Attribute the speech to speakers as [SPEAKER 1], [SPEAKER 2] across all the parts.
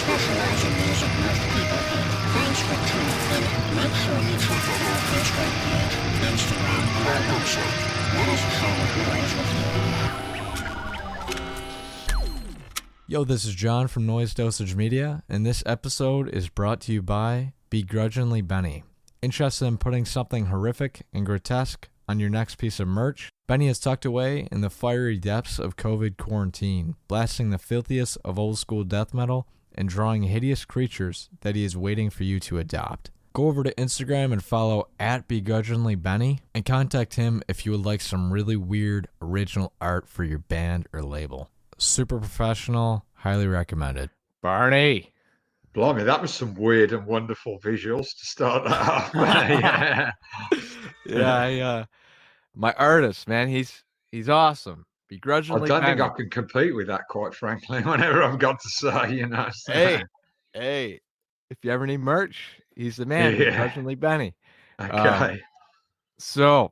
[SPEAKER 1] specialize in music most people hate. Thanks for tuning in. Make sure you check out our Facebook page, Instagram, and our website. Let us share the noise with you.
[SPEAKER 2] Yo, this is John from Noise Dosage Media, and this episode is brought to you by Begrudgingly Benny. Interested in putting something horrific and grotesque on your next piece of merch? Benny is tucked away in the fiery depths of COVID quarantine, blasting the filthiest of old school death metal and drawing hideous creatures that he is waiting for you to adopt. Go over to Instagram and follow at BegrudginglyBenny and contact him if you would like some really weird original art for your band or label. Super professional, highly recommended. Barney.
[SPEAKER 3] Blimey, that was some weird and wonderful visuals to start that off.
[SPEAKER 2] Yeah, my artist, man, he's awesome. Begrudgingly
[SPEAKER 3] I don't think
[SPEAKER 2] Benny.
[SPEAKER 3] I can compete with that, quite frankly, whenever I've got to say, you know. So.
[SPEAKER 2] Hey, if you ever need merch, he's the man.
[SPEAKER 3] Yeah.
[SPEAKER 2] Begrudgingly Benny.
[SPEAKER 3] Okay.
[SPEAKER 2] So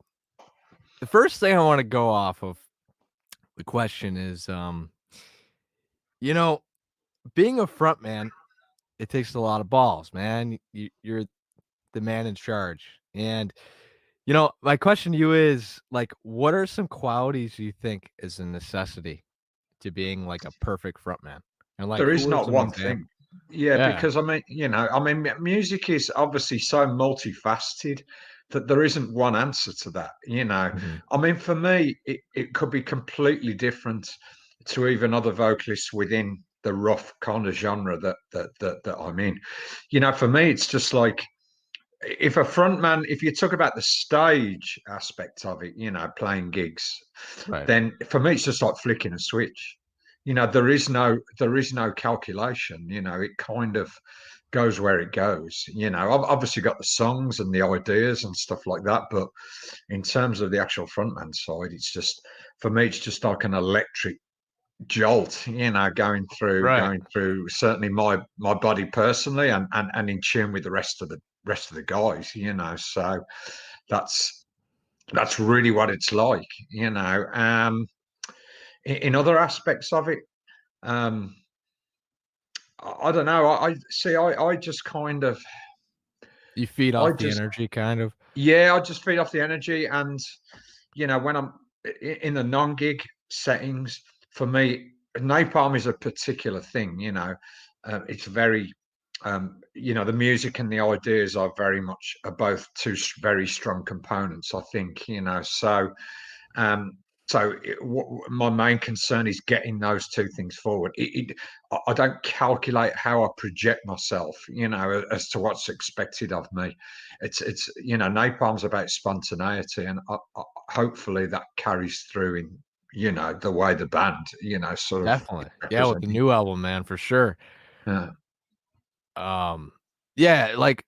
[SPEAKER 2] the first thing I want to go off of the question is, being a front man, it takes a lot of balls, man. You're the man in charge. And, my question to you is, like, what are some qualities you think is a necessity to being like a perfect front man? And like,
[SPEAKER 3] there is not one thing. Yeah, because music is obviously so multifaceted that there isn't one answer to that.
[SPEAKER 2] Mm-hmm.
[SPEAKER 3] I mean, for me, it could be completely different to even other vocalists within the rough kind of genre that I'm in. For me, it's just like, if a frontman, if you talk about the stage aspect of it, playing gigs,
[SPEAKER 2] right,
[SPEAKER 3] then for me it's just like flicking a switch. There is no calculation. It kind of goes where it goes. I've obviously got the songs and the ideas and stuff like that, but in terms of the actual frontman side, it's just, for me, it's just like an electric jolt, going through certainly my body personally, and in tune with the rest of the guys, so that's really what it's like. In other aspects of it, I don't know, I just kind of,
[SPEAKER 2] you feed off the energy, kind of.
[SPEAKER 3] I just feed off the energy. And when I'm in the non-gig settings, for me, Napalm is a particular thing. It's very, the music and the ideas are both two very strong components, I think. My main concern is getting those two things forward. I don't calculate how I project myself, as to what's expected of me. It's Napalm's about spontaneity, and hopefully that carries through in the way the band, sort of
[SPEAKER 2] definitely, yeah, with the new album, man, for sure. Like,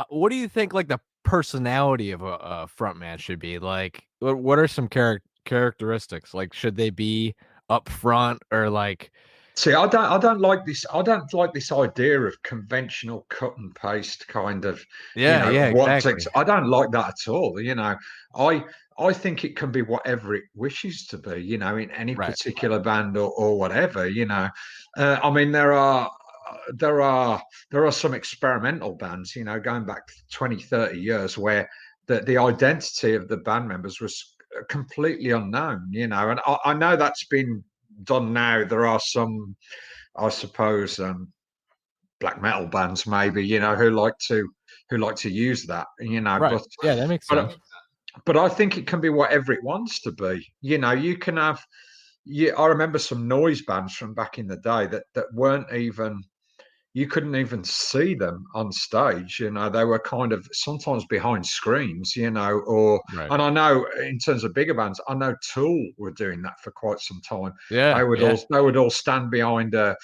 [SPEAKER 2] what do you think, like, the personality of a front man should be? Like, what are some characteristics? Like, should they be up front, or like?
[SPEAKER 3] See, I don't like this. I don't like this idea of conventional cut and paste kind of.
[SPEAKER 2] Exactly.
[SPEAKER 3] I don't like that at all. I think it can be whatever it wishes to be. In any particular band or whatever. I mean, there are some experimental bands, going back 20, 30 years, where the identity of the band members was completely unknown. And I know that's been done now. There are some, I suppose, black metal bands maybe, who like to use that,
[SPEAKER 2] Right. But that makes sense.
[SPEAKER 3] But I think it can be whatever it wants to be. You can have, I remember some noise bands from back in the day that weren't even, you couldn't even see them on stage. They were kind of sometimes behind screens, and I know, in terms of bigger bands, I know Tool were doing that for quite some time.
[SPEAKER 2] Yeah,
[SPEAKER 3] they would all stand behind a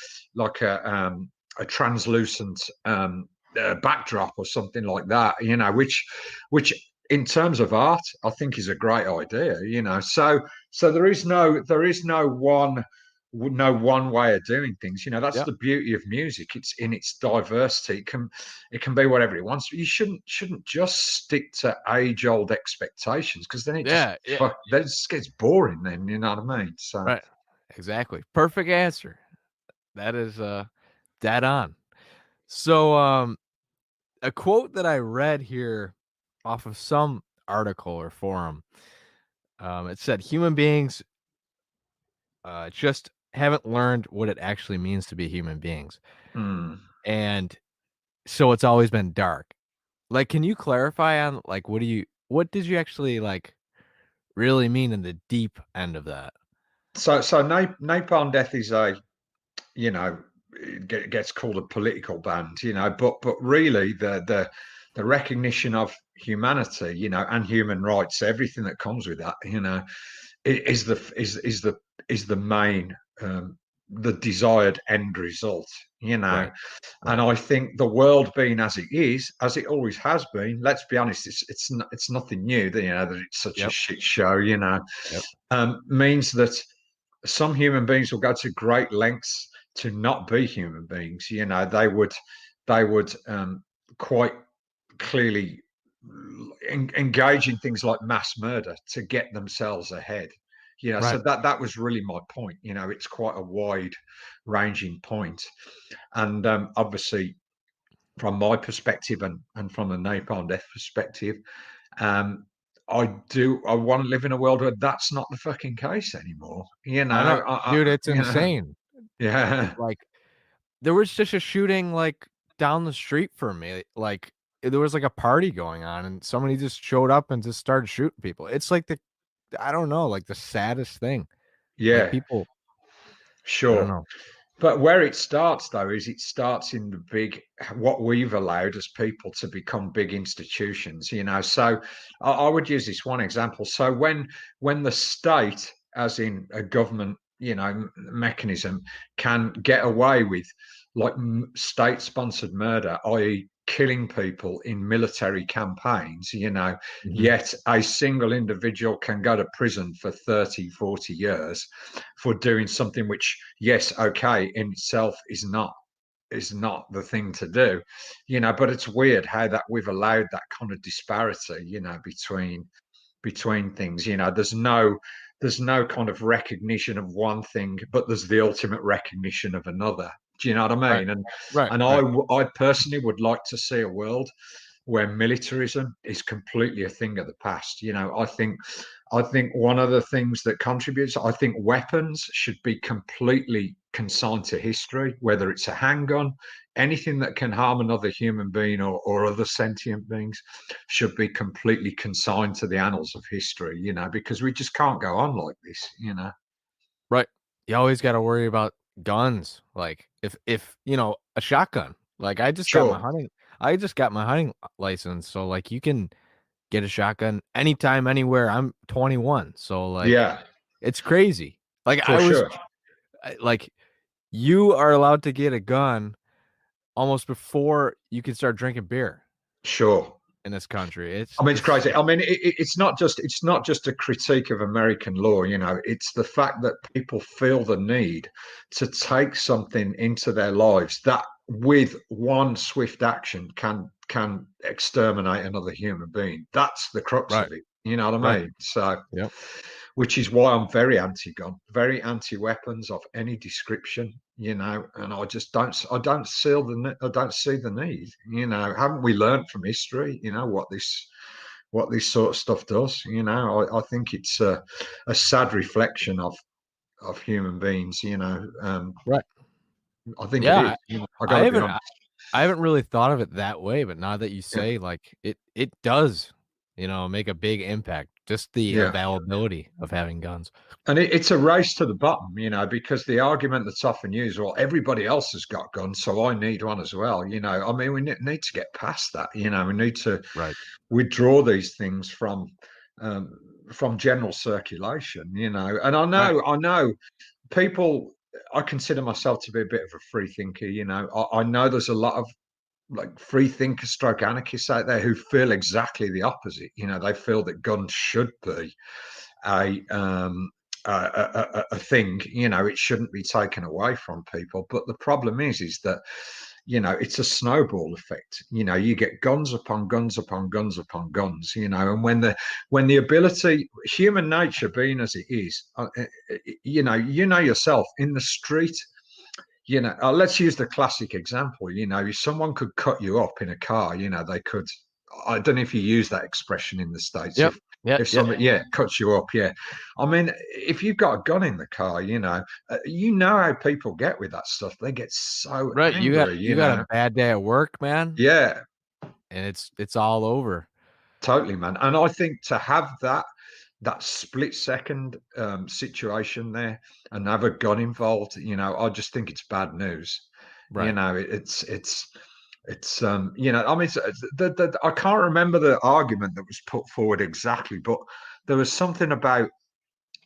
[SPEAKER 3] translucent backdrop or something like that, which in terms of art, I think is a great idea. So there is no one way of doing things. That's the beauty of music. It's in its diversity. It can be whatever it wants. You shouldn't just stick to age-old expectations, because then it just gets boring. Then, you know what I mean? So
[SPEAKER 2] right, exactly, perfect answer. That is Dead on. So, a quote that I read here off of some article or forum, it said human beings just haven't learned what it actually means to be human beings.
[SPEAKER 3] Mm.
[SPEAKER 2] And so it's always been dark. Like, can you clarify on like what did you actually like really mean in the deep end of that?
[SPEAKER 3] So Napalm Death is it gets called a political band, but really the recognition of humanity, and human rights, everything that comes with that, is the main the desired end result,
[SPEAKER 2] Right.
[SPEAKER 3] and
[SPEAKER 2] Right.
[SPEAKER 3] I think the world being as it is, as it always has been, let's be honest, it's nothing new that that it's such a
[SPEAKER 2] Yep.
[SPEAKER 3] shit show,
[SPEAKER 2] Yep.
[SPEAKER 3] means that some human beings will go to great lengths to not be human beings. They would quite clearly engage in things like mass murder to get themselves ahead. So
[SPEAKER 2] Right.
[SPEAKER 3] that was really my point. It's quite a wide ranging point, and obviously from my perspective and from the Napalm Death perspective, um, I want to live in a world where that's not the fucking case anymore.
[SPEAKER 2] I know, dude, it's
[SPEAKER 3] You know,
[SPEAKER 2] insane.
[SPEAKER 3] yeah,
[SPEAKER 2] Like there was just a shooting like down the street from me. Like there was like a party going on and somebody just showed up and just started shooting people. It's like I don't know, like the saddest thing. Like
[SPEAKER 3] yeah,
[SPEAKER 2] people, I don't
[SPEAKER 3] sure.
[SPEAKER 2] know.
[SPEAKER 3] But where it starts, though, is it starts in the big, what we've allowed as people to become big institutions. So I would use this one example. So when the state, as in a government, mechanism, can get away with like state-sponsored murder, i.e., killing people in military campaigns,
[SPEAKER 2] Mhm.
[SPEAKER 3] yet a single individual can go to prison for 30, 40 years for doing something which, yes, okay, in itself is not the thing to do, but it's weird how that we've allowed that kind of disparity, between things. There's no kind of recognition of one thing, but there's the ultimate recognition of another. Do you know what I
[SPEAKER 2] Right.
[SPEAKER 3] mean? And
[SPEAKER 2] Right.
[SPEAKER 3] and
[SPEAKER 2] Right.
[SPEAKER 3] I personally would like to see a world where militarism is completely a thing of the past. I think one of the things that contributes, I think weapons should be completely consigned to history, whether it's a handgun, anything that can harm another human being or other sentient beings should be completely consigned to the annals of history, because we just can't go on like this.
[SPEAKER 2] Right. You always got to worry about guns. Like if, a shotgun. Like
[SPEAKER 3] Sure.
[SPEAKER 2] I just got my hunting license, so like you can get a shotgun anytime anywhere. I'm 21. So like
[SPEAKER 3] Yeah,
[SPEAKER 2] it's crazy. Like
[SPEAKER 3] for sure.
[SPEAKER 2] like you are allowed to get a gun almost before you can start drinking beer
[SPEAKER 3] Sure.
[SPEAKER 2] in this country.
[SPEAKER 3] I mean, it's
[SPEAKER 2] It's
[SPEAKER 3] crazy. I mean, it's not just a critique of American law. It's the fact that people feel the need to take something into their lives that, with one swift action, can exterminate another human being. That's the crux
[SPEAKER 2] right.
[SPEAKER 3] of it. You know what I
[SPEAKER 2] Right.
[SPEAKER 3] mean? So,
[SPEAKER 2] Yep.
[SPEAKER 3] which is why I'm very anti-gun, very anti-weapons of any description. And I don't see the need. Haven't we learned from history? What this sort of stuff does. I think it's a sad reflection of human beings.
[SPEAKER 2] Right.
[SPEAKER 3] I think it is.
[SPEAKER 2] Yeah.
[SPEAKER 3] I
[SPEAKER 2] I
[SPEAKER 3] got to be
[SPEAKER 2] haven't
[SPEAKER 3] honest.
[SPEAKER 2] I haven't really thought of it that way, but now that you
[SPEAKER 3] Yeah,
[SPEAKER 2] say like it does, make a big impact. Just the
[SPEAKER 3] yeah.
[SPEAKER 2] availability of having guns.
[SPEAKER 3] And it's a race to the bottom, because the argument that's often used, well, everybody else has got guns, so I need one as well. I mean, we need to get past that. We need to
[SPEAKER 2] Right.
[SPEAKER 3] withdraw these things um, from general circulation. And
[SPEAKER 2] Right.
[SPEAKER 3] I know people. I consider myself to be a bit of a free thinker. I know there's a lot of like free thinkers, stroke anarchists out there who feel exactly the opposite. They feel that guns should be a um, a thing. It shouldn't be taken away from people. But the problem is that it's a snowball effect. You get guns upon guns upon guns upon guns. And when the ability, human nature being as it is, you know yourself in the street. let's use the classic example. If someone could cut you up in a car, they could. I don't know if you use that expression in the States.
[SPEAKER 2] Yep.
[SPEAKER 3] If somebody, cuts you up, yeah. I mean, if you've got a gun in the car, how people get with that stuff. They get so
[SPEAKER 2] Right.
[SPEAKER 3] angry,
[SPEAKER 2] You got a bad day at work, man.
[SPEAKER 3] Yeah.
[SPEAKER 2] And it's all over.
[SPEAKER 3] Totally, man. And I think to have that split second situation there and have a gun involved, I just think it's bad news.
[SPEAKER 2] Right.
[SPEAKER 3] It's I mean, I can't remember the argument that was put forward exactly, but there was something about,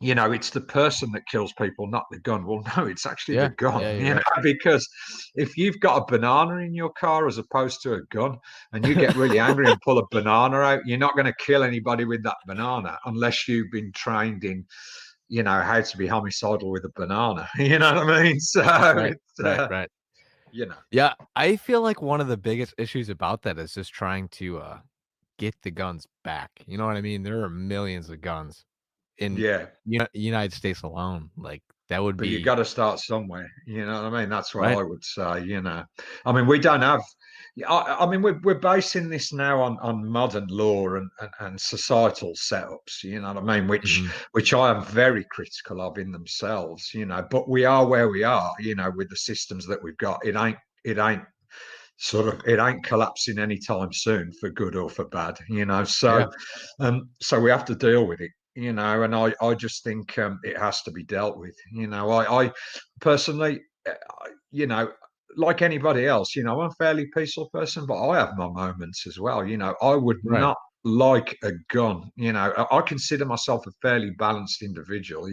[SPEAKER 3] it's the person that kills people, not the gun. Well, no, it's actually the gun,
[SPEAKER 2] right.
[SPEAKER 3] because if you've got a banana in your car as opposed to a gun and you get really angry and pull a banana out, you're not going to kill anybody with that banana unless you've been trained in, how to be homicidal with a banana. You know what I mean? So,
[SPEAKER 2] right. Yeah, I feel like one of the biggest issues about that is just trying to get the guns back. You know what I mean? There are millions of guns in United States alone. Like that would
[SPEAKER 3] but
[SPEAKER 2] be.
[SPEAKER 3] you got to start somewhere. You know what I mean? That's what
[SPEAKER 2] right.
[SPEAKER 3] I would say. I mean, we don't have. I mean, we're basing this now on modern law and societal setups. You know what I mean? Which I am very critical of in themselves. But we are where we are. With the systems that we've got, it ain't collapsing anytime soon for good or for bad. So we have to deal with it. And I just think it has to be dealt with. I personally, like anybody else, I'm a fairly peaceful person, but I have my moments as well. I would not like a gun. I consider myself a fairly balanced individual.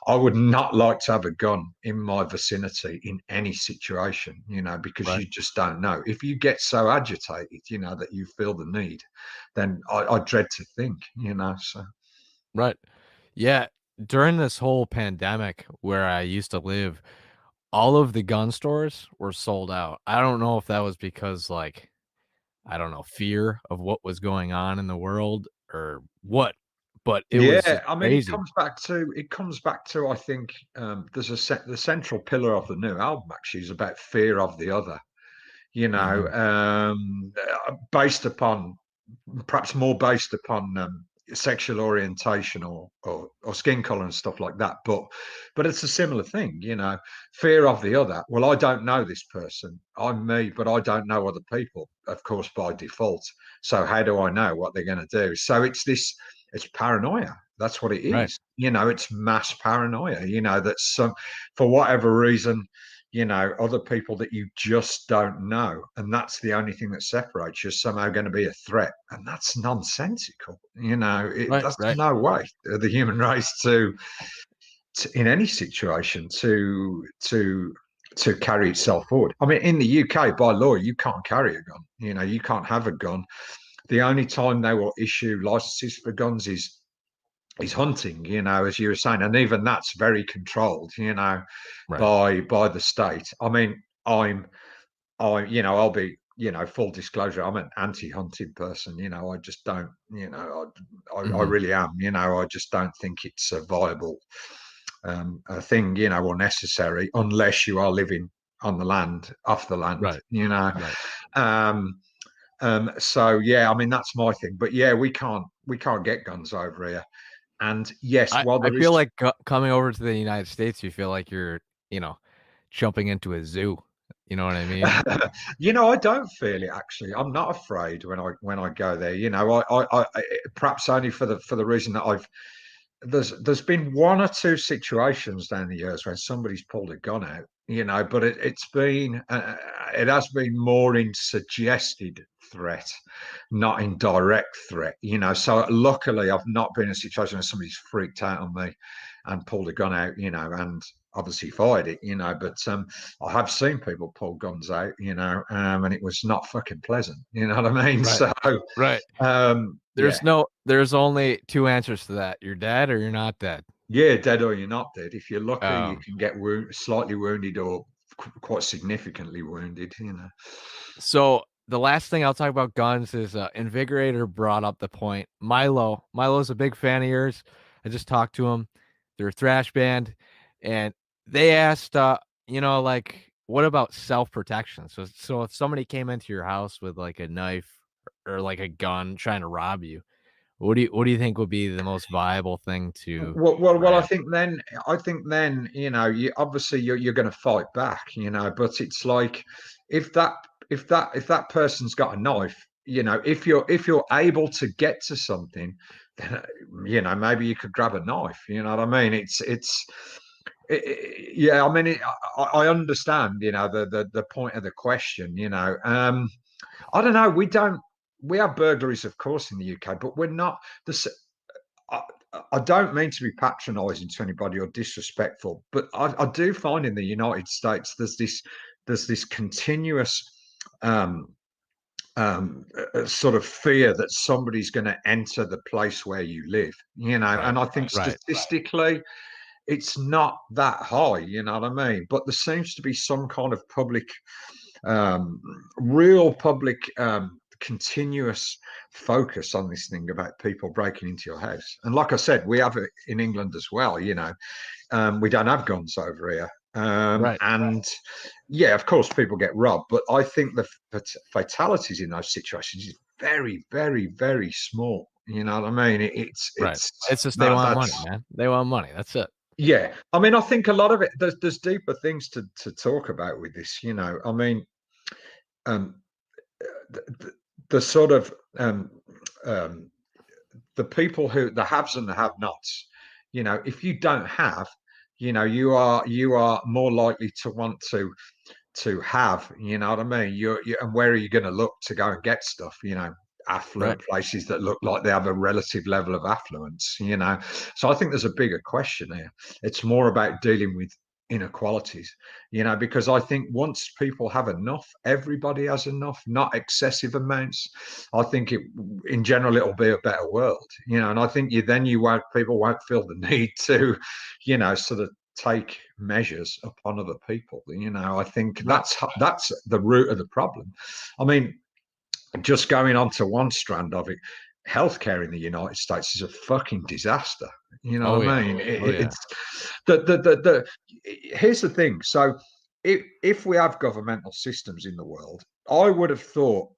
[SPEAKER 3] I would not like to have a gun in my vicinity in any situation, because you just don't know. If you get so agitated, that you feel the need, then I dread to think, so.
[SPEAKER 2] Right. Yeah. During this whole pandemic where I used to live, all of the gun stores were sold out. I don't know if that was because, like, I don't know, fear of what was going on in the world or what, but it was just
[SPEAKER 3] I mean,
[SPEAKER 2] crazy.
[SPEAKER 3] it comes back to I think there's the central pillar of the new album actually is about fear of the other. Based upon perhaps more based upon sexual orientation or skin color and stuff like that, but it's a similar thing. Fear of the other. Well, I don't know this person, I'm me, but I don't know other people, of course, by default. So how do I know what they're going to do? So it's paranoia. That's what it is. It's mass paranoia. That's for whatever reason, other people that you just don't know. And that's the only thing that separates you, somehow going to be a threat. And that's nonsensical. That's no way the human race to in any situation to carry itself forward. I mean, in the UK, by law, you can't carry a gun. You can't have a gun. The only time they will issue licenses for guns is hunting, as you were saying, and even that's very controlled, by the state. I mean, I'll be, full disclosure, I'm an anti-hunting person. I just don't, I really am. I just don't think it's a viable thing, or necessary unless you are living on the land, off the land, So I mean that's my thing, but we can't get guns over here. And yes,
[SPEAKER 2] I feel like coming over to the United States, you feel like you're, jumping into a zoo. You know what I mean?
[SPEAKER 3] I don't feel it actually. I'm not afraid when I go there. I perhaps only for the reason that there's been one or two situations down the years when somebody's pulled a gun out, but it has been more in suggested threat, not in direct threat, So luckily, I've not been in a situation where somebody's freaked out on me and pulled a gun out, and obviously fired it, But I have seen people pull guns out, and it was not fucking pleasant. You know what I mean?
[SPEAKER 2] Right.
[SPEAKER 3] So,
[SPEAKER 2] there's only two answers to that. You're dead or you're not dead.
[SPEAKER 3] Yeah, dead or you're not dead. If you're lucky, you can get slightly wounded or quite significantly wounded.
[SPEAKER 2] So the last thing I'll talk about guns is Invigorator brought up the point. Milo's a big fan of yours. I just talked to him. They're a thrash band, and they asked, like, what about self-protection? So if somebody came into your house with, like, a knife or, like, a gun trying to rob you, what do you think would be the most viable thing to
[SPEAKER 3] Well,
[SPEAKER 2] grab?
[SPEAKER 3] I think then, you obviously you're going to fight back, but it's like if that if that person's got a knife, if you're able to get to something, then maybe you could grab a knife. You know what I mean? Yeah. I mean, I understand, the point of the question. I don't know. We have burglaries, of course, in the UK, but we're not the. I, I don't mean to be patronising to anybody or disrespectful, but I do find in the United States there's this continuous um, sort of fear that somebody's going to enter the place where you live,
[SPEAKER 2] Right,
[SPEAKER 3] and I think
[SPEAKER 2] right,
[SPEAKER 3] statistically it's not that high, you know what I mean? But there seems to be some kind of um, real public continuous focus on this thing about people breaking into your house. And like I said, we have it in England as well. We don't have guns over here.
[SPEAKER 2] right.
[SPEAKER 3] And yeah, of course, people get robbed, but I think the fatalities in those situations is very, very, very small. You know what I mean?
[SPEAKER 2] Right.
[SPEAKER 3] It's
[SPEAKER 2] It's just they
[SPEAKER 3] that
[SPEAKER 2] want money,
[SPEAKER 3] that's
[SPEAKER 2] man. They want money. That's it.
[SPEAKER 3] yeah. I mean, I think a lot of it there's deeper things to talk about with this. I mean, um, the, the sort of um, the people who the haves and the have-nots. If you don't have, you are more likely to want to have. You know what I mean? And where are you going to look to go and get stuff?
[SPEAKER 2] Right.
[SPEAKER 3] Affluent places that look like they have a relative level of affluence. So I think there's a bigger question here. It's more about dealing with inequalities, because I think once people have enough, everybody has enough, not excessive amounts. I think in general, it'll be a better world, and I think people won't feel the need to, sort of take measures upon other people. I think
[SPEAKER 2] Right.
[SPEAKER 3] that's the root of the problem. I mean, just going on to one strand of it, healthcare in the United States is a fucking disaster. You know
[SPEAKER 2] Oh
[SPEAKER 3] what
[SPEAKER 2] yeah.
[SPEAKER 3] I mean?
[SPEAKER 2] Oh yeah.
[SPEAKER 3] It's the here's the thing. So if we have governmental systems in the world, I would have thought,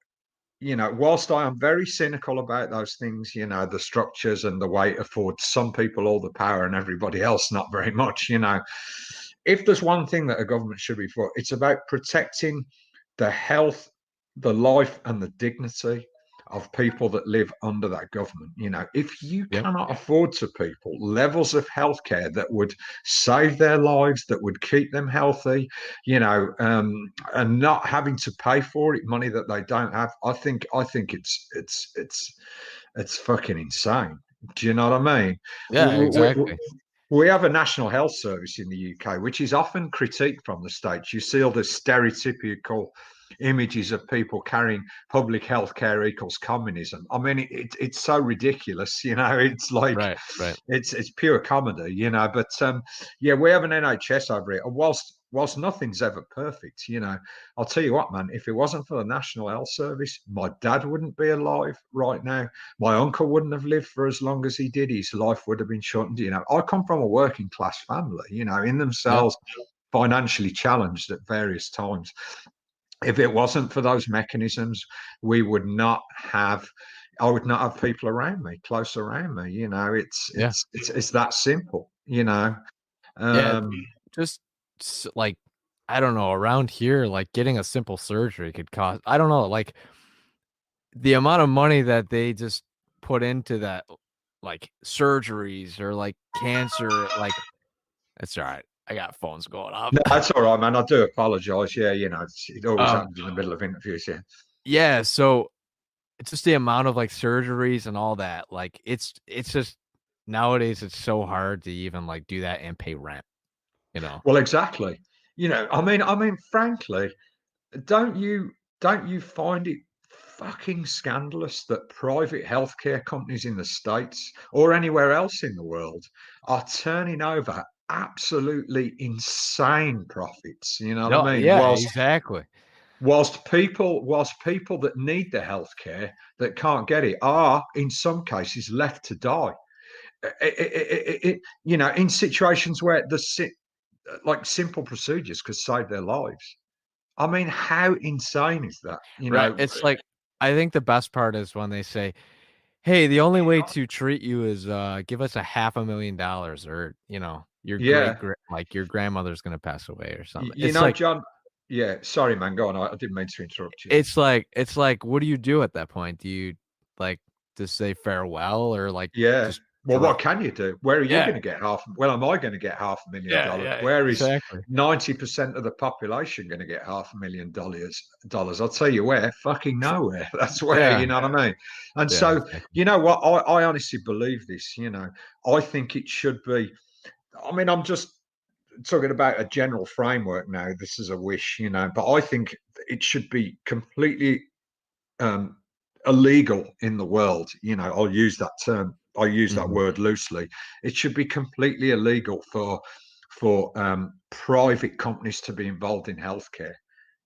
[SPEAKER 3] whilst I am very cynical about those things, the structures and the way it affords some people all the power and everybody else not very much, if there's one thing that a government should be for, it's about protecting the health, the life, and the dignity of people that live under that government. If you
[SPEAKER 2] Yep.
[SPEAKER 3] cannot afford to people levels of healthcare that would save their lives, that would keep them healthy, and not having to pay for it, money that they don't have, I think it's fucking insane. Do you know what I mean?
[SPEAKER 2] Yeah, exactly.
[SPEAKER 3] We have a national health service in the UK, which is often critiqued from the States. You see all the stereotypical images of people carrying public health care equals communism. I mean, it's so ridiculous, It's like
[SPEAKER 2] Right, right.
[SPEAKER 3] it's pure comedy, But yeah, we have an NHS over here, and whilst nothing's ever perfect, I'll tell you what, man. If it wasn't for the National Health Service, my dad wouldn't be alive right now. My uncle wouldn't have lived for as long as he did. His life would have been shortened. I come from a working class family, in
[SPEAKER 2] Yep.
[SPEAKER 3] themselves financially challenged at various times. If it wasn't for those mechanisms, we would not have. I would not have people around me, close around me. It's
[SPEAKER 2] Yeah.
[SPEAKER 3] it's it's it's that simple.
[SPEAKER 2] Yeah.
[SPEAKER 3] Um,
[SPEAKER 2] Just like, I don't know, around here, like getting a simple surgery could cost, I don't know, like the amount of money that they just put into that, like surgeries or like cancer, like it's all right. I got phones going off.
[SPEAKER 3] no, that's all right, man. I do apologise. Yeah, it always
[SPEAKER 2] Um,
[SPEAKER 3] happens in the middle of interviews. Yeah.
[SPEAKER 2] yeah, so it's just the amount of like surgeries and all that. Like it's just nowadays it's so hard to even like do that and pay rent, you know.
[SPEAKER 3] Well, exactly. I mean, frankly, don't you don't you find it fucking scandalous that private healthcare companies in the States or anywhere else in the world are turning over absolutely insane profits? You know what
[SPEAKER 2] No,
[SPEAKER 3] I mean?
[SPEAKER 2] yeah,
[SPEAKER 3] Whilst
[SPEAKER 2] exactly.
[SPEAKER 3] whilst people that need the healthcare that can't get it are in some cases left to die. In situations where like simple procedures could save their lives. I mean, how insane is that?
[SPEAKER 2] Right. It's like, I think the best part is when they say, "Hey, the only way to treat you is give us $500,000, or your
[SPEAKER 3] yeah,
[SPEAKER 2] like your grandmother's gonna pass away or something."
[SPEAKER 3] you know, John. Yeah, sorry, man. Go on. I didn't mean to interrupt you.
[SPEAKER 2] It's like, what do you do at that point? Do you like just say farewell, or like
[SPEAKER 3] Yeah.
[SPEAKER 2] just
[SPEAKER 3] Well,
[SPEAKER 2] drop?
[SPEAKER 3] what can you do? Where are you
[SPEAKER 2] Yeah,
[SPEAKER 3] going to get half? Well, am I going to get
[SPEAKER 2] yeah,
[SPEAKER 3] $500,000?
[SPEAKER 2] yeah,
[SPEAKER 3] Where is
[SPEAKER 2] exactly.
[SPEAKER 3] 90% of the population going to get $500,000? I'll tell you where, fucking nowhere. That's where,
[SPEAKER 2] Yeah,
[SPEAKER 3] you know what I mean? And
[SPEAKER 2] yeah,
[SPEAKER 3] so,
[SPEAKER 2] exactly.
[SPEAKER 3] you know what? I honestly believe this, I think it should be. I mean, I'm just talking about a general framework now. This is a wish, but I think it should be completely um, illegal in the world. I'll use that term. I use that
[SPEAKER 2] Mhm.
[SPEAKER 3] word loosely. It should be completely illegal for private companies to be involved in healthcare.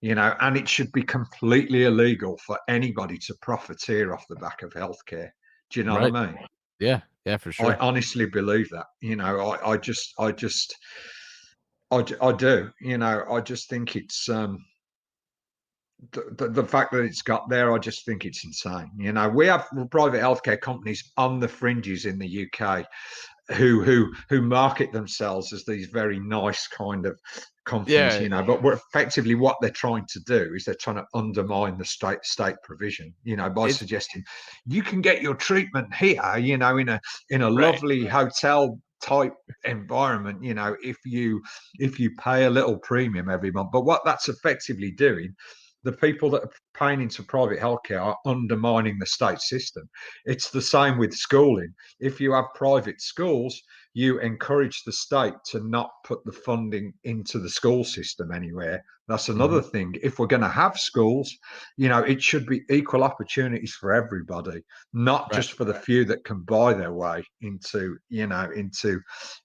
[SPEAKER 3] And it should be completely illegal for anybody to profiteer off the back of healthcare. Do you know
[SPEAKER 2] Right.
[SPEAKER 3] what I mean?
[SPEAKER 2] Yeah, yeah, for
[SPEAKER 3] I
[SPEAKER 2] sure.
[SPEAKER 3] honestly believe that. I do. I just think it's the fact that it's got there, I just think it's insane. We have private healthcare companies on the fringes in the UK who market themselves as these very nice kind of companies,
[SPEAKER 2] Yeah,
[SPEAKER 3] but effectively what they're trying to do is they're trying to undermine the state provision, by
[SPEAKER 2] it's
[SPEAKER 3] suggesting you can get your treatment here, in a
[SPEAKER 2] right.
[SPEAKER 3] lovely hotel type environment, if you pay a little premium every month. But what that's effectively doing, the people that are paying into private healthcare are undermining the state system. It's the same with schooling. If you have private schools, you encourage the state to not put the funding into the school system anywhere. That's
[SPEAKER 2] Mhm.
[SPEAKER 3] another thing. If we're going to have schools, it should be equal opportunities for everybody, not
[SPEAKER 2] Right,
[SPEAKER 3] just for the few that can buy their way into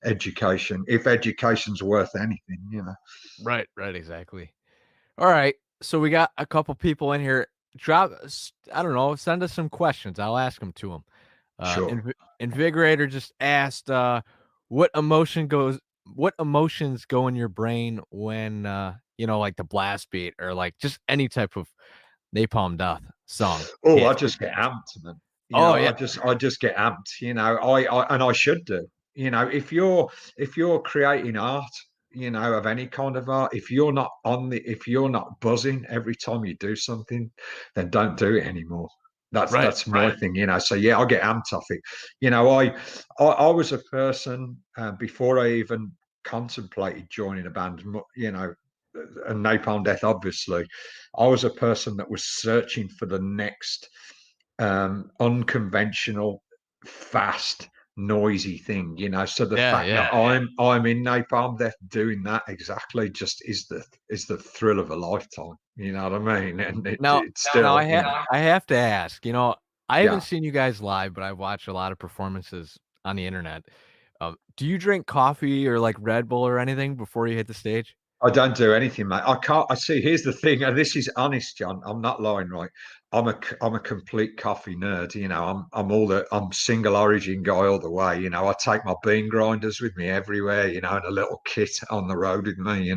[SPEAKER 3] education. If education's worth anything.
[SPEAKER 2] right, exactly. All right, so we got a couple people in here. I don't know, send us some questions. I'll ask them to them.
[SPEAKER 3] Sure.
[SPEAKER 2] Invigorator just asked, what emotion goes what emotions go in your brain when, like the blast beat, or like just any type of Napalm Death song
[SPEAKER 3] Oh, I
[SPEAKER 2] hits?
[SPEAKER 3] just get amped, man.
[SPEAKER 2] Oh, yeah.
[SPEAKER 3] I just get amped. I should do. If you're creating art, of any kind of art, if you're not buzzing every time you do something, then don't do it anymore. That's
[SPEAKER 2] Right,
[SPEAKER 3] that's my thing. So yeah, I get amped off it. I was a person before I even contemplated joining a band. And Napalm Death, obviously. I was a person that was searching for the next unconventional, fast, noisy thing. So the
[SPEAKER 2] yeah,
[SPEAKER 3] fact
[SPEAKER 2] yeah.
[SPEAKER 3] that I'm in Napalm Death doing that exactly just is the thrill of a lifetime. You know what I mean? And
[SPEAKER 2] Now
[SPEAKER 3] it's
[SPEAKER 2] now
[SPEAKER 3] still,
[SPEAKER 2] I have to ask, I haven't
[SPEAKER 3] yeah.
[SPEAKER 2] seen you guys live, but I've watched a lot of performances on the internet. Do you drink coffee or, like, Red Bull or anything before you hit the stage?
[SPEAKER 3] I don't do anything, mate. I can't. I see. Here's the thing, and this is honest, John. I'm not lying, right? I'm a complete coffee nerd. I'm single origin guy all the way. I take my bean grinders with me everywhere. And a little kit on the road with me.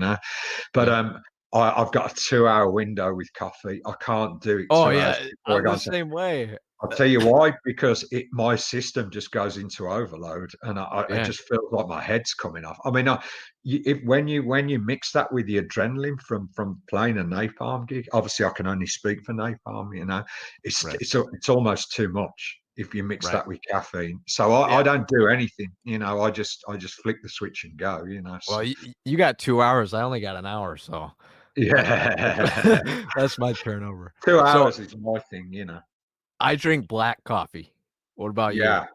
[SPEAKER 3] But
[SPEAKER 2] Yeah.
[SPEAKER 3] I've got a 2 hour window with coffee. I can't do it
[SPEAKER 2] Oh,
[SPEAKER 3] 2 hours
[SPEAKER 2] yeah,
[SPEAKER 3] before I
[SPEAKER 2] I'm
[SPEAKER 3] go
[SPEAKER 2] the
[SPEAKER 3] on stage.
[SPEAKER 2] same way.
[SPEAKER 3] I'll tell you why, because my system just goes into overload, and I
[SPEAKER 2] Yeah,
[SPEAKER 3] just feel like my head's coming off. I mean, when you mix that with the adrenaline from playing a Napalm gig, obviously I can only speak for Napalm. It's
[SPEAKER 2] right,
[SPEAKER 3] it's it's almost too much if you mix
[SPEAKER 2] right.
[SPEAKER 3] that with caffeine. So I
[SPEAKER 2] Yeah.
[SPEAKER 3] don't do anything. I just flick the switch and go.
[SPEAKER 2] Well,
[SPEAKER 3] So
[SPEAKER 2] you got 2 hours, I only got an hour, so
[SPEAKER 3] yeah,
[SPEAKER 2] that's my turnover.
[SPEAKER 3] two
[SPEAKER 2] So,
[SPEAKER 3] hours is my thing.
[SPEAKER 2] I drink black coffee. What about you?
[SPEAKER 3] Yeah.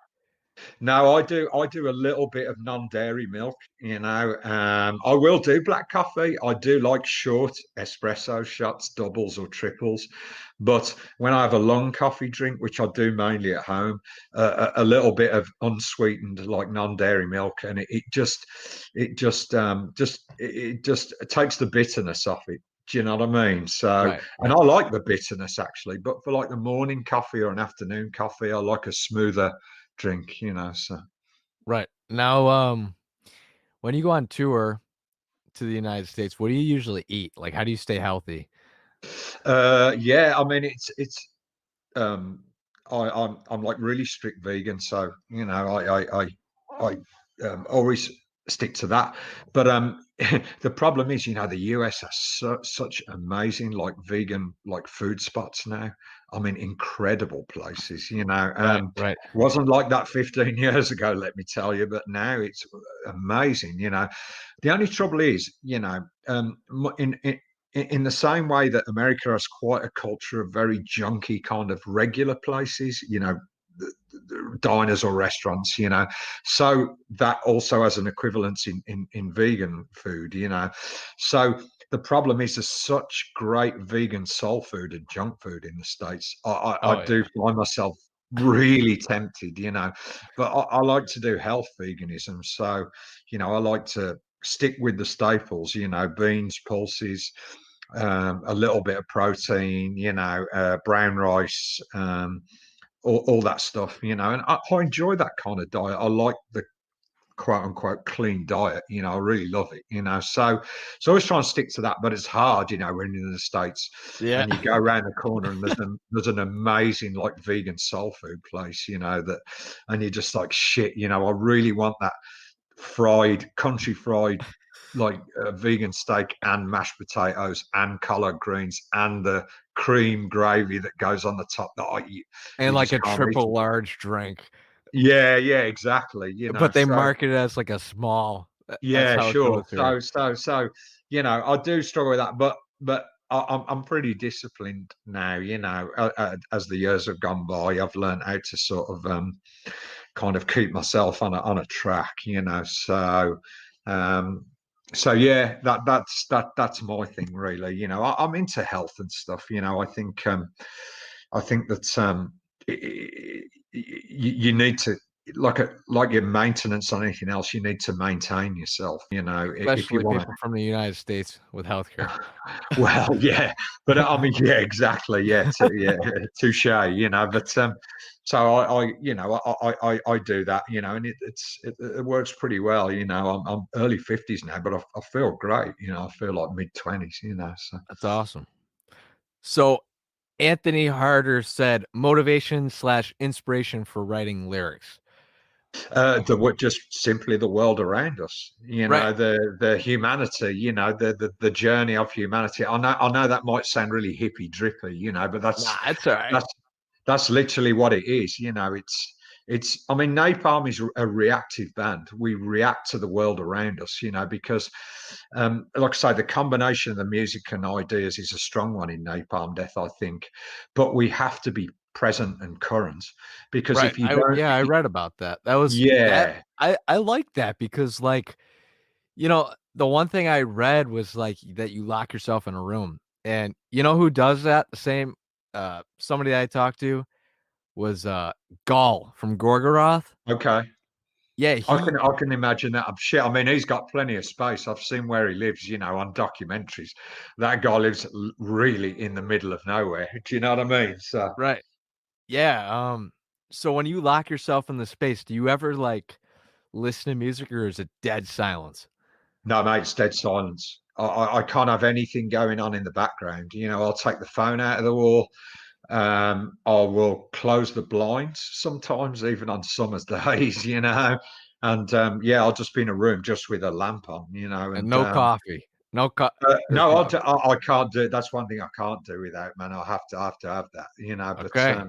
[SPEAKER 3] No, I do a little bit of non-dairy milk. I will do black coffee. I do like short espresso shots, doubles or triples. But when I have a long coffee drink, which I do mainly at home, a little bit of unsweetened, like non-dairy milk, and it just takes the bitterness off it. Do you know what I mean? So,
[SPEAKER 2] Right,
[SPEAKER 3] and
[SPEAKER 2] right,
[SPEAKER 3] I like the bitterness actually, but for like the morning coffee or an afternoon coffee, I like a smoother drink. So
[SPEAKER 2] right. Now, when you go on tour, to the United States, what do you usually eat? Like, how do you stay healthy?
[SPEAKER 3] Yeah, I mean um I'm like really strict vegan, so I always stick to that. But the problem is, the US has such amazing like vegan like food spots now. I mean, incredible places.
[SPEAKER 2] Right, right.
[SPEAKER 3] Wasn't like that 15 years ago, let me tell you, but now it's amazing. The only trouble is, in the same way that America has quite a culture of very junky kind of regular places, the diners or restaurants, so that also has an equivalence in vegan food, So the problem is there's such great vegan soul food and junk food in the States. I
[SPEAKER 2] Oh
[SPEAKER 3] do
[SPEAKER 2] yeah.
[SPEAKER 3] find myself really tempted, but I like to do health veganism. So, I like to stick with the staples, beans, pulses, a little bit of protein, brown rice, all that stuff, and I enjoy that kind of diet. I like the quote unquote clean diet, I really love it, so I always try and stick to that, but it's hard, when you're in the States
[SPEAKER 2] Yeah.
[SPEAKER 3] and you go around the corner and there's an amazing like vegan soul food place, that, and you're just like, shit, I really want that country fried like vegan steak and mashed potatoes and collard greens and the cream gravy that goes on the top that
[SPEAKER 2] And
[SPEAKER 3] you
[SPEAKER 2] like
[SPEAKER 3] just
[SPEAKER 2] a
[SPEAKER 3] can't eat
[SPEAKER 2] triple
[SPEAKER 3] it.
[SPEAKER 2] large drink.
[SPEAKER 3] Yeah, exactly.
[SPEAKER 2] But they
[SPEAKER 3] So
[SPEAKER 2] market it as like a small. That's
[SPEAKER 3] yeah,
[SPEAKER 2] how it
[SPEAKER 3] sure.
[SPEAKER 2] goes here.
[SPEAKER 3] So I do struggle with that, but I'm pretty disciplined now. As the years have gone by, I've learned how to sort of kind of keep myself on a track. Um, so yeah, that's my thing really. I'm into health and stuff. I think that you need to like your maintenance on anything else. You need to maintain yourself. If you
[SPEAKER 2] Especially
[SPEAKER 3] want
[SPEAKER 2] people from the United States with healthcare.
[SPEAKER 3] to. Well, yeah, but I mean, yeah, exactly, yeah, yeah, touche. But so I do that. And it works pretty well. I'm early 50s now, but I feel great. I feel like mid 20s. So.
[SPEAKER 2] That's awesome. So Anthony Harder said motivation slash inspiration for writing lyrics.
[SPEAKER 3] Just simply the world around us,
[SPEAKER 2] Right.
[SPEAKER 3] the humanity, the journey of humanity. I know that might sound really hippy drippy, but
[SPEAKER 2] Nah, it's all right.
[SPEAKER 3] that's that's literally what it is. I mean, Napalm is a reactive band. We react to the world around us, because like I say, the combination of the music and ideas is a strong one in Napalm Death, I think, but we have to be present and current, because
[SPEAKER 2] Right.
[SPEAKER 3] if you don't,
[SPEAKER 2] I read about that. That was that
[SPEAKER 3] yeah.
[SPEAKER 2] I like that because like, the one thing I read was like that you lock yourself in a room. And you know who does that? The same somebody I talked to was Gaul from Gorgoroth.
[SPEAKER 3] Okay.
[SPEAKER 2] Yeah,
[SPEAKER 3] I can imagine that. I'm shit. I mean, he's got plenty of space. I've seen where he lives, on documentaries. That guy lives really in the middle of nowhere. Do you know what I mean? So
[SPEAKER 2] right. Yeah, so when you lock yourself in the space, do you ever like listen to music or is it dead silence?
[SPEAKER 3] no, mate, it's dead silence. I can't have anything going on in the background. I'll take the phone out of the wall. I will close the blinds sometimes, even on summer's days, and yeah, I'll just be in a room just with a lamp on,
[SPEAKER 2] And
[SPEAKER 3] and
[SPEAKER 2] no coffee. No there's
[SPEAKER 3] no,
[SPEAKER 2] no
[SPEAKER 3] I can't do it. That's one thing I can't do without, man. I have to have that, But
[SPEAKER 2] okay.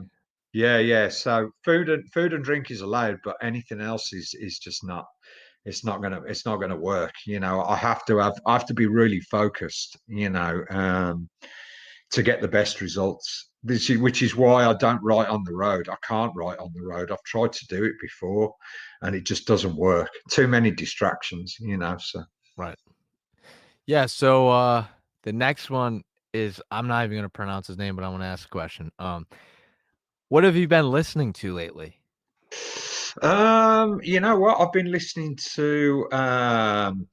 [SPEAKER 3] yeah, yeah. So food and drink is allowed, but anything else is just not. It's not gonna work. I have to be really focused. To get the best results. Which is why I don't write on the road. I can't write on the road. I've tried to do it before, and it just doesn't work. Too many distractions. So.
[SPEAKER 2] Right. Yeah, so the next one is I'm not even gonna pronounce his name, but I want to ask a question. What have you been listening to lately?
[SPEAKER 3] You know what? I've been listening to um,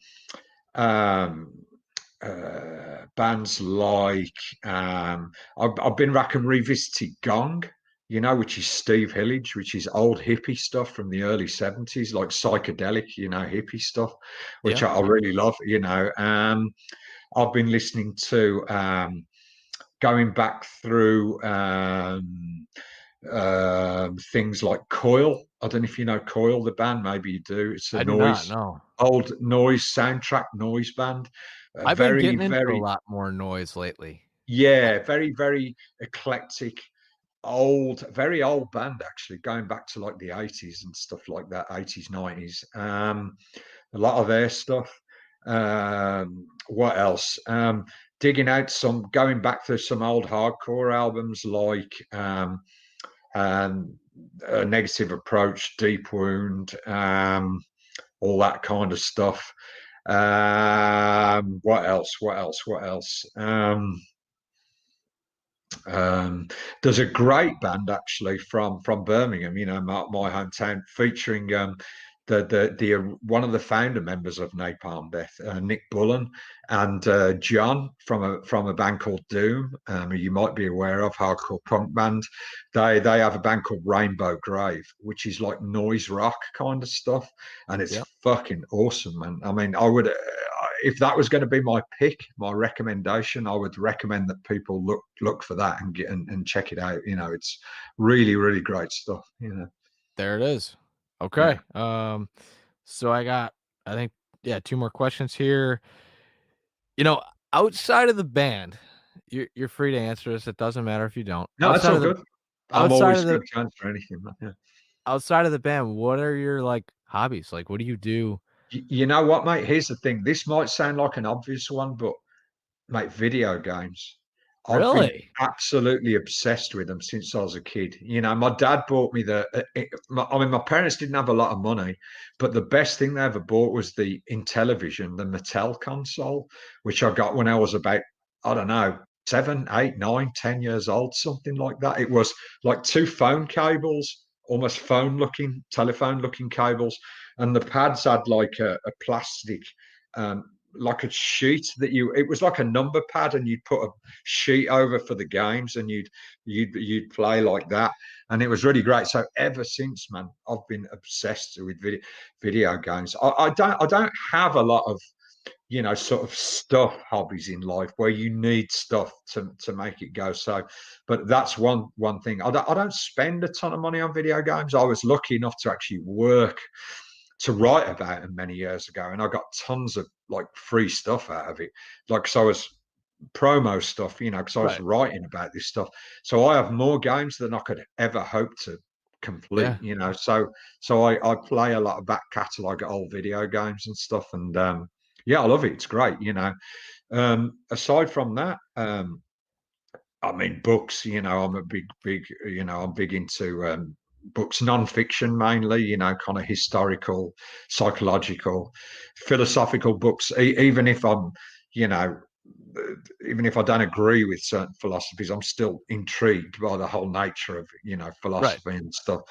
[SPEAKER 3] bands like I've been back and revisited Gong. which is Steve Hillage, which is old hippie stuff from the early 70s, like psychedelic, hippie stuff, which
[SPEAKER 2] Yeah.
[SPEAKER 3] I really love. I've been listening to, going back through, things like Coil. I don't know if you know Coil, the band. Maybe you do. It's a
[SPEAKER 2] I do not know.
[SPEAKER 3] old noise soundtrack noise band.
[SPEAKER 2] I've been
[SPEAKER 3] Very,
[SPEAKER 2] getting into a
[SPEAKER 3] very,
[SPEAKER 2] lot more noise lately.
[SPEAKER 3] yeah, very, very eclectic, very old band, actually, going back to like the 80s and stuff like that, 80s, 90s. A lot of their stuff. What else? Digging out going back to some old hardcore albums like, A Negative Approach, Deep Wound, all that kind of stuff. What else? What else? What else? There's a great band actually from Birmingham, my hometown, featuring, the one of the founder members of Napalm Death, Nick Bullen, and John from a band called Doom, who you might be aware of, hardcore punk band. They have a band called Rainbow Grave, which is like noise rock kind of stuff, and it's
[SPEAKER 2] Yep.
[SPEAKER 3] fucking awesome, man. I mean, I would, if that was going to be my pick, my recommendation, I would recommend that people look for that and and check it out. It's really, really great stuff.
[SPEAKER 2] There it is.
[SPEAKER 3] Yeah.
[SPEAKER 2] Okay. So I think, yeah, 2 more questions here. You know, outside of the band, you're free to answer this. It doesn't matter if you don't.
[SPEAKER 3] No, it's all good. I'm
[SPEAKER 2] Outside
[SPEAKER 3] always
[SPEAKER 2] of the
[SPEAKER 3] good to answer anything. Yeah.
[SPEAKER 2] outside of the band, what are your like hobbies? Like, what do you do?
[SPEAKER 3] You know what, mate? Here's the thing. This might sound like an obvious one, but mate, video games. I've been
[SPEAKER 2] Really?
[SPEAKER 3] absolutely obsessed with them since I was a kid. My dad bought me my parents didn't have a lot of money, but the best thing they ever bought was the Intellivision, the Mattel console, which I got when I was about, I don't know, 7, 8, 9, 10 years old, something like that. It was like two phone cables, almost telephone looking cables, and the pads had like a plastic, um, like a sheet it was like a number pad, and you'd put a sheet over for the games, and you'd play like that, and it was really great. So ever since, man, I've been obsessed with video games. I don't have a lot of, sort of stuff hobbies in life where you need stuff to make it go. So, but that's one thing. I don't spend a ton of money on video games. I was lucky enough to actually work to write about them many years ago, and I got tons of like free stuff out of it. Like, so I was promo stuff, because I was
[SPEAKER 2] Right.
[SPEAKER 3] writing about this stuff. So I have more games than I could ever hope to complete.
[SPEAKER 2] Yeah.
[SPEAKER 3] So I play a lot of back catalogue old video games and stuff, and yeah, I love it. It's great. Aside from that, I mean, books. I'm a big. I'm big into, books, non-fiction mainly. Kind of historical, psychological, philosophical books. Even if I'm, you know, even if I don't agree with certain philosophies, I'm still intrigued by the whole nature of,
[SPEAKER 2] Right.
[SPEAKER 3] philosophy and stuff.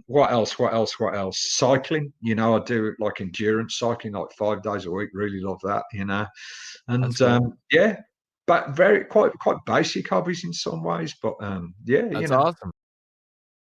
[SPEAKER 3] What else? What else? What else? Cycling. I do like endurance cycling, like 5 days a week. Really love that.
[SPEAKER 2] That's
[SPEAKER 3] And
[SPEAKER 2] cool.
[SPEAKER 3] yeah, but very quite basic hobbies in some ways. But yeah,
[SPEAKER 2] That's awesome.